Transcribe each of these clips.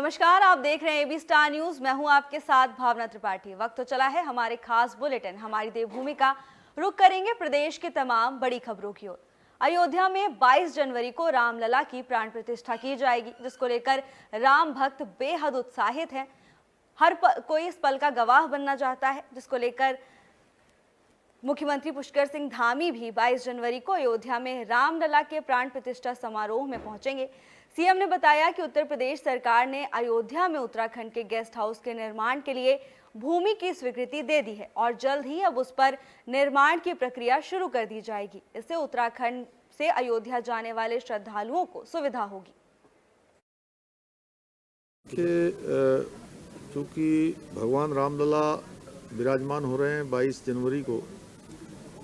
नमस्कार, आप देख रहे हैं एबी स्टार न्यूज। मैं हूं आपके साथ भावना त्रिपाठी। वक्त तो चला है हमारे खास बुलेटिन हमारी देवभूमि का। रुख करेंगे प्रदेश की तमाम बड़ी खबरों की ओर। अयोध्या में 22 जनवरी को रामलला की प्राण प्रतिष्ठा की जाएगी, जिसको लेकर राम भक्त बेहद उत्साहित हैं। कोई इस पल का गवाह बनना चाहता है, जिसको लेकर मुख्यमंत्री पुष्कर सिंह धामी भी 22 जनवरी को अयोध्या में रामलला के प्राण प्रतिष्ठा समारोह में पहुंचेंगे। सीएम ने बताया कि उत्तर प्रदेश सरकार ने अयोध्या में उत्तराखंड के गेस्ट हाउस के निर्माण के लिए भूमि की स्वीकृति दे दी है और जल्द ही अब उस पर निर्माण की प्रक्रिया शुरू कर दी जाएगी। इससे उत्तराखंड से अयोध्या जाने वाले श्रद्धालुओं को सुविधा होगी। चूँकि भगवान रामलला विराजमान हो रहे हैं 22 जनवरी को,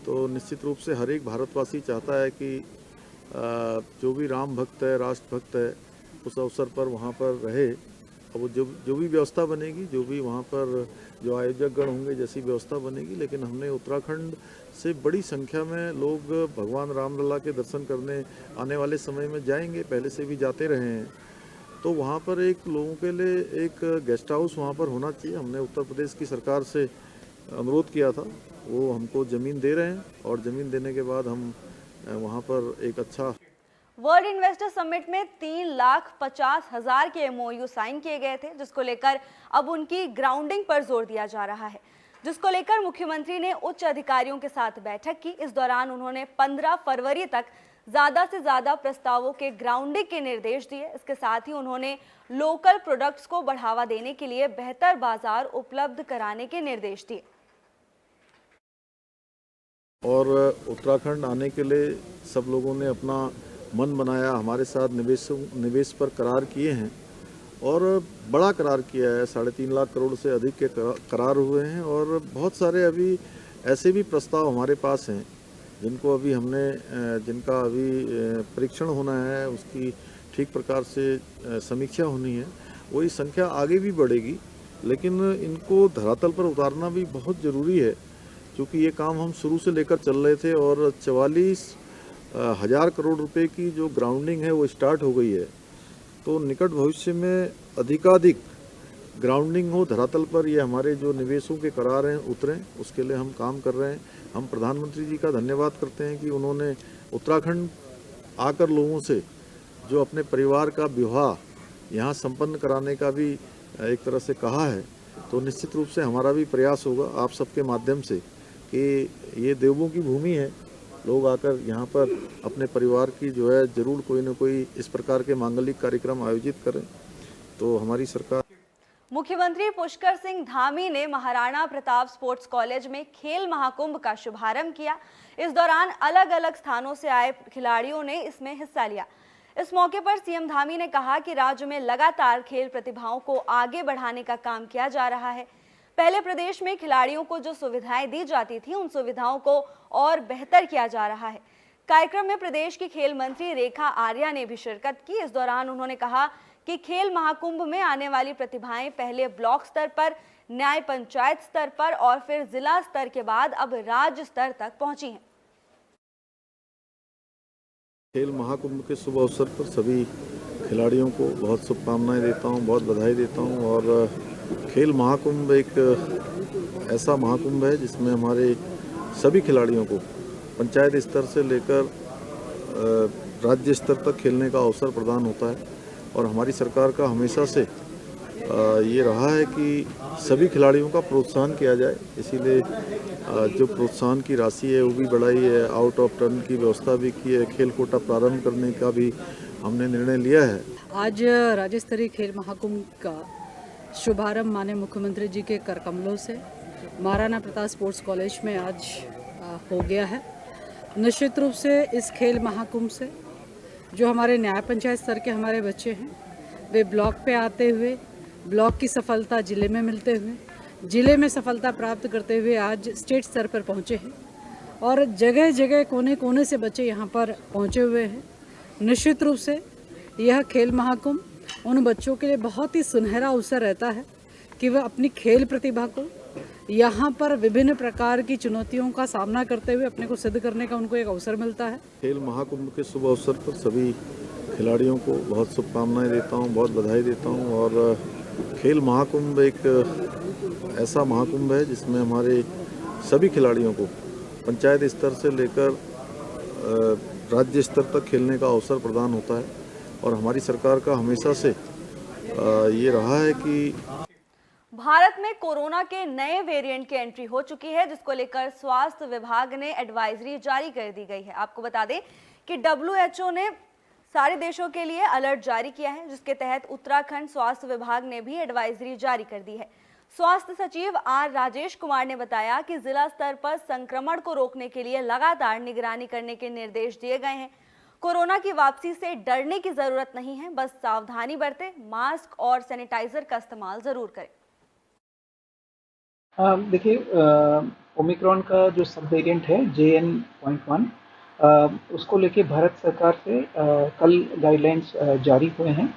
तो निश्चित रूप से हर एक भारतवासी चाहता है कि जो भी राम भक्त है, राष्ट्र भक्त है, उस अवसर पर वहाँ पर रहे। अब वो जो भी व्यवस्था बनेगी, जो भी वहाँ पर जो आयोजक गण होंगे, जैसी व्यवस्था बनेगी। लेकिन हमने उत्तराखंड से बड़ी संख्या में लोग भगवान रामलला के दर्शन करने आने वाले समय में जाएंगे, पहले से भी जाते रहे हैं। तो वहाँ पर एक लोगों के लिए एक गेस्ट हाउस वहाँ पर होना चाहिए। हमने उत्तर प्रदेश की सरकार से अनुरोध किया था, वो हमको ज़मीन दे रहे हैं और ज़मीन देने के बाद हम वहाँ पर एक अच्छा वर्ल्ड इन्वेस्टर समिट में 3,50,000 के एमओयू साइन किए गए थे, जिसको लेकर अब उनकी ग्राउंडिंग पर जोर दिया जा रहा है, जिसको लेकर मुख्यमंत्री ने उच्च अधिकारियों के साथ बैठक की। इस दौरान उन्होंने 15 फरवरी तक ज़्यादा से ज़्यादा प्रस्तावों के ग्राउंडिंग के निर्देश दिए। इसके साथ ही उन्होंने लोकल प्रोडक्ट्स को बढ़ावा देने के लिए बेहतर बाजार उपलब्ध कराने के निर्देश दिए। और उत्तराखंड आने के लिए सब लोगों ने अपना मन बनाया, हमारे साथ निवेश पर करार किए हैं और बड़ा करार किया है। 3.5 लाख करोड़ से अधिक के करार हुए हैं और बहुत सारे अभी ऐसे भी प्रस्ताव हमारे पास हैं जिनका अभी परीक्षण होना है, उसकी ठीक प्रकार से समीक्षा होनी है। वही संख्या आगे भी बढ़ेगी, लेकिन इनको धरातल पर उतारना भी बहुत ज़रूरी है, क्योंकि ये काम हम शुरू से लेकर चल रहे थे और 44,000 करोड़ रुपए की जो ग्राउंडिंग है वो स्टार्ट हो गई है। तो निकट भविष्य में अधिकाधिक ग्राउंडिंग हो धरातल पर, ये हमारे जो निवेशों के करार हैं उतरें, उसके लिए हम काम कर रहे हैं। हम प्रधानमंत्री जी का धन्यवाद करते हैं कि उन्होंने उत्तराखंड आकर लोगों से जो अपने परिवार का विवाह यहाँ संपन्न कराने का भी एक तरह से कहा है। तो निश्चित रूप से हमारा भी प्रयास होगा आप सबके माध्यम से कि ये देवों की भूमि है, लोग आकर यहाँ पर अपने परिवार की जो है जरूर कोई न कोई इस प्रकार के मांगलिक कार्यक्रम आयोजित करें। तो हमारी सरकार मुख्यमंत्री पुष्कर सिंह धामी ने महाराणा प्रताप स्पोर्ट्स कॉलेज में खेल महाकुंभ का शुभारंभ किया। इस दौरान अलग अलग स्थानों से आए खिलाड़ियों ने इसमें हिस्सा लिया। इस मौके पर सीएम धामी ने कहा कि राज्य में लगातार खेल प्रतिभाओं को आगे बढ़ाने का काम किया जा रहा है। पहले प्रदेश में खिलाड़ियों को जो सुविधाएं दी जाती थी, उन सुविधाओं को और बेहतर किया जा रहा है। कार्यक्रम में प्रदेश की खेल मंत्री रेखा आर्या ने भी शिरकत की। इस दौरान उन्होंने कहा कि खेल महाकुंभ में आने वाली प्रतिभाएं पहले ब्लॉक स्तर पर, न्याय पंचायत स्तर पर और फिर जिला स्तर के बाद अब राज्य स्तर तक पहुंची हैं। खेल महाकुंभ के शुभ अवसर पर सभी खिलाड़ियों को बहुत शुभकामनाएं देता हूं, बहुत बधाई देता हूं। और खेल महाकुंभ एक ऐसा महाकुंभ है जिसमें हमारे सभी खिलाड़ियों को पंचायत स्तर से लेकर राज्य स्तर तक खेलने का अवसर प्रदान होता है। और हमारी सरकार का हमेशा से ये रहा है कि सभी खिलाड़ियों का प्रोत्साहन किया जाए, इसीलिए जो प्रोत्साहन की राशि है वो भी बढ़ाई है, आउट ऑफ टर्न की व्यवस्था भी की है, खेल कोटा प्रारंभ करने का भी हमने निर्णय लिया है। आज राज्य स्तरीय खेल महाकुंभ का शुभारंभ माननीय मुख्यमंत्री जी के कर कमलों से महाराणा प्रताप स्पोर्ट्स कॉलेज में आज हो गया है। निश्चित रूप से इस खेल महाकुंभ से जो हमारे न्याय पंचायत स्तर के हमारे बच्चे हैं, वे ब्लॉक पे आते हुए ब्लॉक की सफलता जिले में मिलते हुए, जिले में सफलता प्राप्त करते हुए आज स्टेट स्तर पर पहुंचे हैं और जगह जगह कोने कोने से बच्चे यहां पर पहुंचे हुए हैं। निश्चित रूप से यह खेल महाकुंभ उन बच्चों के लिए बहुत ही सुनहरा अवसर रहता है कि वह अपनी खेल प्रतिभा को यहाँ पर विभिन्न प्रकार की चुनौतियों का सामना करते हुए अपने को सिद्ध करने का उनको एक अवसर मिलता है। खेल महाकुंभ के शुभ अवसर पर सभी खिलाड़ियों को बहुत शुभकामनाएं देता हूं, बहुत बधाई देता हूं। और खेल महाकुंभ एक ऐसा महाकुंभ है जिसमें हमारे सभी खिलाड़ियों को पंचायत स्तर से लेकर राज्य स्तर तक खेलने का अवसर प्रदान होता है। और हमारी सरकार का हमेशा से ये रहा है कि भारत में कोरोना के नए वेरिएंट की एंट्री हो चुकी है, जिसको लेकर स्वास्थ्य विभाग ने एडवाइजरी जारी कर दी गई है। आपको बता दें कि WHO ने सारे देशों के लिए अलर्ट जारी किया है, जिसके तहत उत्तराखंड स्वास्थ्य विभाग ने भी एडवाइजरी जारी कर दी है। स्वास्थ्य सचिव आर राजेश कुमार ने बताया कि जिला स्तर पर संक्रमण को रोकने के लिए लगातार निगरानी करने के निर्देश दिए गए हैं। कोरोना की वापसी से डरने की जरूरत नहीं है, बस सावधानी बरतें, मास्क और सैनिटाइजर का इस्तेमाल जरूर करें। देखिए, ओमिक्रॉन का जो सब वेरिएंट है JN.1, उसको लेके भारत सरकार से कल गाइडलाइंस जारी हुए हैं।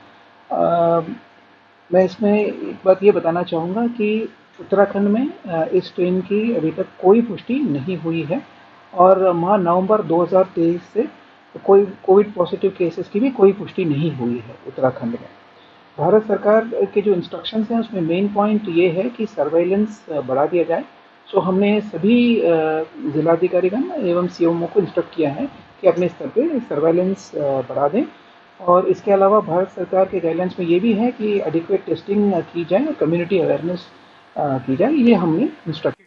मैं इसमें एक बात ये बताना चाहूँगा कि उत्तराखंड में इस स्ट्रेन की अभी तक कोई पुष्टि नहीं हुई है और माह नवंबर 2023 से कोई कोविड पॉजिटिव केसेस की भी कोई पुष्टि नहीं हुई है उत्तराखंड में। भारत सरकार के जो इंस्ट्रक्शंस हैं उसमें मेन पॉइंट ये है कि सर्वेलेंस बढ़ा दिया जाए। सो हमने सभी जिलाधिकारीगण एवं CMO को इंस्ट्रक्ट किया है कि अपने स्तर पे सर्वेलेंस बढ़ा दें। और इसके अलावा भारत सरकार के गाइडलाइंस में ये भी है कि एडिक्वेट टेस्टिंग की जाए और कम्युनिटी अवेयरनेस की जाए, ये हमने इंस्ट्रक्ट।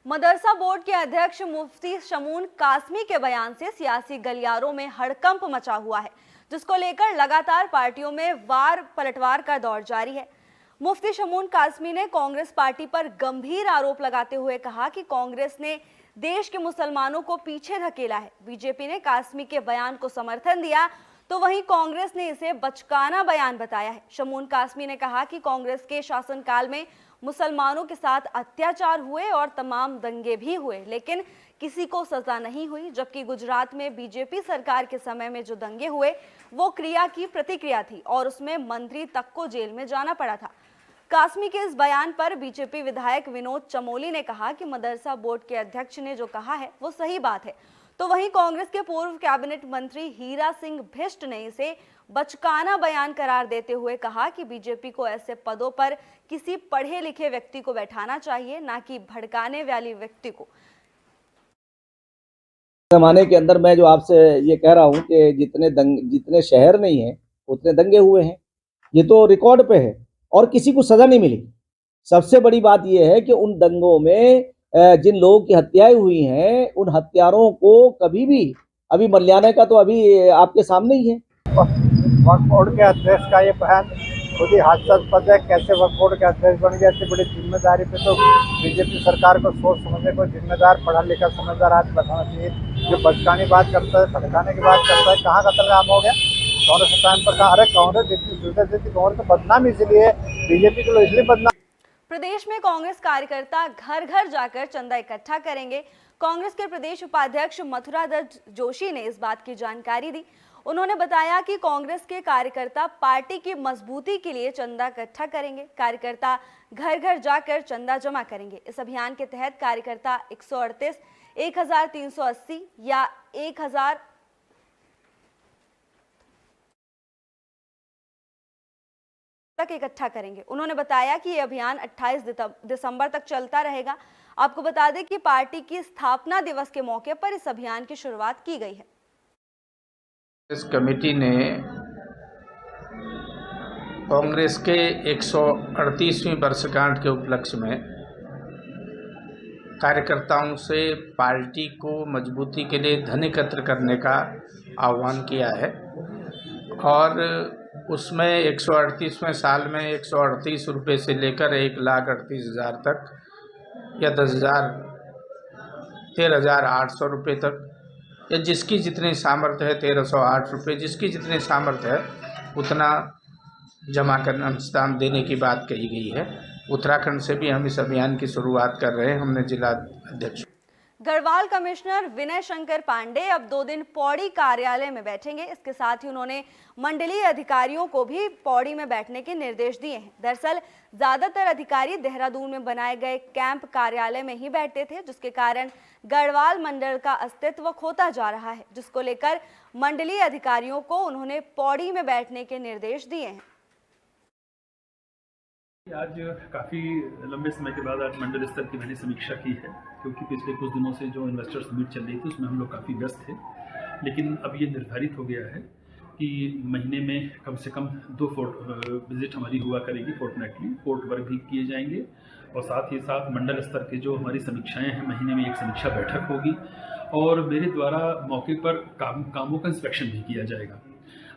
मदरसा बोर्ड के अध्यक्ष मुफ्ती शमून कासमी के बयान से सियासी गलियारों में हड़कंप मचा हुआ है, जिसको लेकर लगातार पार्टियों में वार पलटवार का दौर जारी है। मुफ्ती शमून कासमी ने कांग्रेस पार्टी पर गंभीर आरोप लगाते हुए कहा कि कांग्रेस ने देश के मुसलमानों को पीछे धकेला है। बीजेपी ने कासमी के बयान को समर्थन दिया तो वहीं कांग्रेस ने इसे बचकाना बयान बताया है। शमून कासमी ने कहा कि कांग्रेस के शासनकाल में मुसलमानों के साथ अत्याचार हुए और तमाम दंगे भी हुए, लेकिन किसी को सजा नहीं हुई, जबकि गुजरात में बीजेपी सरकार के समय में जो दंगे हुए वो क्रिया की प्रतिक्रिया थी और उसमें मंत्री तक को जेल में जाना पड़ा था। कासमी के इस बयान पर बीजेपी विधायक विनोद चमोली ने कहा कि मदरसा बोर्ड के अध्यक्ष ने जो कहा है वो सही बात है, तो वहीं कांग्रेस के पूर्व कैबिनेट मंत्री हीरा सिंह भिष्ट ने इसे बचकाना बयान करार देते हुए कहा कि बीजेपी को ऐसे पदों पर किसी पढ़े लिखे व्यक्ति को बैठाना चाहिए, ना कि भड़काने वाले व्यक्ति को। जमाने के अंदर मैं जो आपसे ये कह रहा हूँ कि जितने शहर नहीं है उतने दंगे हुए हैं, ये तो रिकॉर्ड पे है और किसी को सजा नहीं मिली। सबसे बड़ी बात यह है कि उन दंगों में जिन लोगों की हत्याएं हुई हैं उन हत्यारों को कभी भी अभी मरलियाने का तो अभी आपके सामने ही है। वक्फ बोर्ड के अध्यक्ष का ये बयान खुद ही हास्यास्पद है। कैसे वक्फ बोर्ड के अध्यक्ष बन गए? इतनी बड़ी जिम्मेदारी पे तो बीजेपी सरकार को सोच समझने को जिम्मेदार पढ़ा लिखा समझदार आदमी बताना चाहिए। जो बचकानी बात करता है, भड़काने की बात करता है, कहाँ कत्लेआम हो गया कांग्रेस के टाइम पर? कहा अरे कांग्रेस इतनी सुविधा देती, कांग्रेस तो बदनाम इसलिए, बीजेपी को इसलिए बदनाम। प्रदेश में कांग्रेस कार्यकर्ता घर घर जाकर चंदा इकट्ठा करेंगे। कांग्रेस के प्रदेश उपाध्यक्ष मथुरादत्त जोशी ने इस बात की जानकारी दी। उन्होंने बताया कि कांग्रेस के कार्यकर्ता पार्टी की मजबूती के लिए चंदा इकट्ठा करेंगे। कार्यकर्ता घर घर जाकर चंदा जमा करेंगे। इस अभियान के तहत कार्यकर्ता 138, 1380 या 1000 तक इकट्ठा करेंगे। उन्होंने बताया कि ये अभियान 28 दिसंबर तक चलता रहेगा। आपको बता दें कि पार्टी की स्थापना दिवस के मौके पर इस अभियान की शुरुआत की गई है। इस कमेटी ने कांग्रेस के 138वीं वर्षगांठ के उपलक्ष्य में कार्यकर्ताओं से पार्टी को मजबूती के लिए धन एकत्र करने का आह्वान किया है और उसमें 138वें साल में 138 रुपये से लेकर 1,38,000 तक या 13,800 रुपये तक या जिसकी जितनी सामर्थ्य है 1,308 रुपये, जिसकी जितनी सामर्थ्य है उतना जमा करना अनुदान देने की बात कही गई है। उत्तराखंड से भी हम इस अभियान की शुरुआत कर रहे हैं। हमने जिला अध्यक्ष गढ़वाल कमिश्नर विनय शंकर पांडे अब 2 दिन पौड़ी कार्यालय में बैठेंगे। इसके साथ ही उन्होंने मंडलीय अधिकारियों को भी पौड़ी में बैठने के निर्देश दिए हैं। दरअसल ज्यादातर अधिकारी देहरादून में बनाए गए कैंप कार्यालय में ही बैठते थे, जिसके कारण गढ़वाल मंडल का अस्तित्व खोता जा रहा है, जिसको लेकर मंडलीय अधिकारियों को उन्होंने पौड़ी में बैठने के निर्देश दिए हैं। आज काफ़ी लंबे समय के बाद आज मंडल स्तर की मैंने समीक्षा की है, क्योंकि पिछले कुछ दिनों से जो इन्वेस्टर्स मीट चल रही थी उसमें हम लोग काफ़ी व्यस्त थे। लेकिन अब ये निर्धारित हो गया है कि महीने में कम से कम 2 विजिट हमारी हुआ करेगी फोर्टनाइटली, कोर्ट वर्क भी किए जाएंगे और साथ ही साथ मंडल स्तर के जो हमारी समीक्षाएँ हैं, महीने में एक समीक्षा बैठक होगी और मेरे द्वारा मौके पर कामों का इंस्पेक्शन भी किया जाएगा।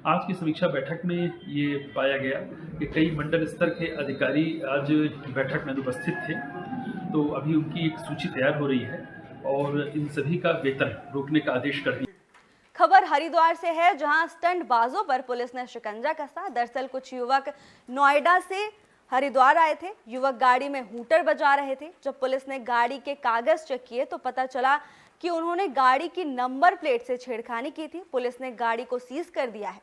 आज की समीक्षा बैठक में ये पाया गया कि कई मंडल स्तर के अधिकारी आज बैठक में उपस्थित थे, तो अभी उनकी एक सूची तैयार हो रही है और इन सभी का वेतन रोकने का आदेश कर दिया। खबर हरिद्वार से है, जहां स्टंटबाजों पर पुलिस ने शिकंजा कसा। दरअसल कुछ युवक नोएडा से हरिद्वार आए थे। युवक गाड़ी में हूटर बजा रहे थे। जब पुलिस ने गाड़ी के कागज चेक किए तो पता चला कि उन्होंने गाड़ी की नंबर प्लेट से छेड़खानी की थी। पुलिस ने गाड़ी को सीज कर दिया है।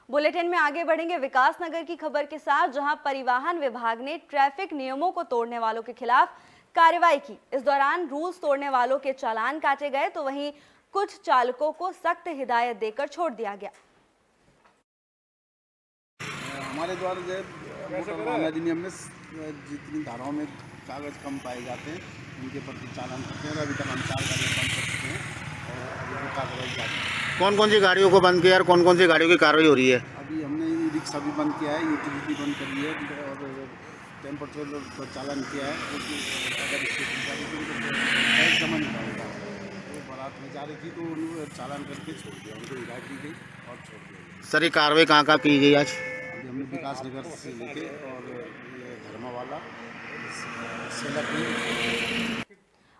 बुलेटिन में आगे बढ़ेंगे विकासनगर की खबर के साथ, जहां परिवहन विभाग ने ट्रैफिक नियमों को तोड़ने वालों के खिलाफ कार्रवाई की। इस दौरान रूल्स तोड़ने वालों के चालान काटे गए, तो वहीं कुछ चालकों को सख्त हिदायत देकर छोड़ दिया गया। हमारे द्वारा जो मोटर वाहन अधिनियम में जितनी धाराओं में कागज कम पाए जाते हैं उनके प्रति चालान करते हैं। अभी तक हम 4 गाड़ियाँ बंद कर चुके हैं और अभी भी कार्रवाई जारी है। कौन कौन सी गाड़ियों को बंद किया और कौन कौन सी गाड़ियों की कार्रवाई हो रही है? अभी हमने रिक्शा भी बंद किया है, यूटिलिटी बंद करी है और टेम्पो ट्रेलर पर चालान किया है, क्योंकि अगर इसके जमा नहीं पाएगा। तो बारात में जा रही थी तो उन्होंने चालान करके छोड़ दिया, उनको हिदायत दी गई और छोड़ दिया। सर ये कार्रवाई कहाँ कहाँ की गई आज? अभी हमने विकासनगर से लेके और ये धर्मावाला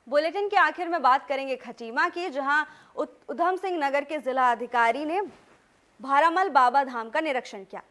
बुलेटिन के आखिर में बात करेंगे खटीमा की, जहां उधम सिंह नगर के जिला अधिकारी ने भारामल बाबा धाम का निरीक्षण किया।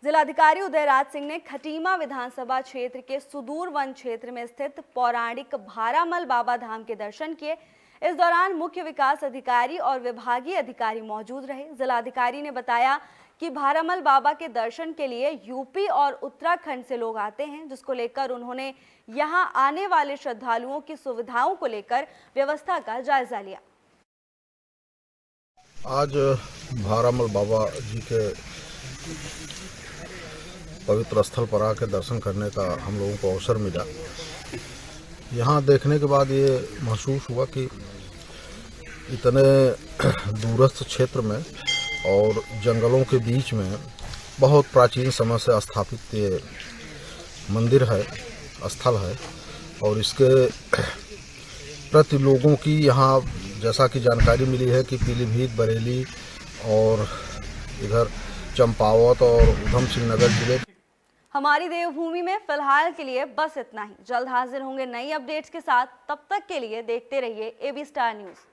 जिलाधिकारी उदयराज सिंह ने खटीमा विधानसभा क्षेत्र के सुदूर वन क्षेत्र में स्थित पौराणिक भारामल बाबा धाम के दर्शन किए। इस दौरान मुख्य विकास अधिकारी और विभागीय अधिकारी मौजूद रहे। जिलाधिकारी ने बताया कि भारामल बाबा के दर्शन के लिए यूपी और उत्तराखंड से लोग आते हैं, जिसको लेकर उन्होंने यहां आने वाले श्रद्धालुओं की सुविधाओं को लेकर व्यवस्था का जायजा लिया। आज भारामल बाबा जी के पवित्र स्थल पर आकर दर्शन करने का हम लोगों को अवसर मिला। यहाँ देखने के बाद ये महसूस हुआ कि इतने दूरस्थ क्षेत्र में और जंगलों के बीच में बहुत प्राचीन समय से स्थापित ये मंदिर है, स्थल है और इसके प्रति लोगों की यहाँ जैसा कि जानकारी मिली है कि पीलीभीत, बरेली और इधर चंपावत और उधम सिंह नगर जिले। हमारी देवभूमि में फिलहाल के लिए बस इतना ही। जल्द हाजिर होंगे नई अपडेट्स के साथ। तब तक के लिए देखते रहिए AB स्टार न्यूज़।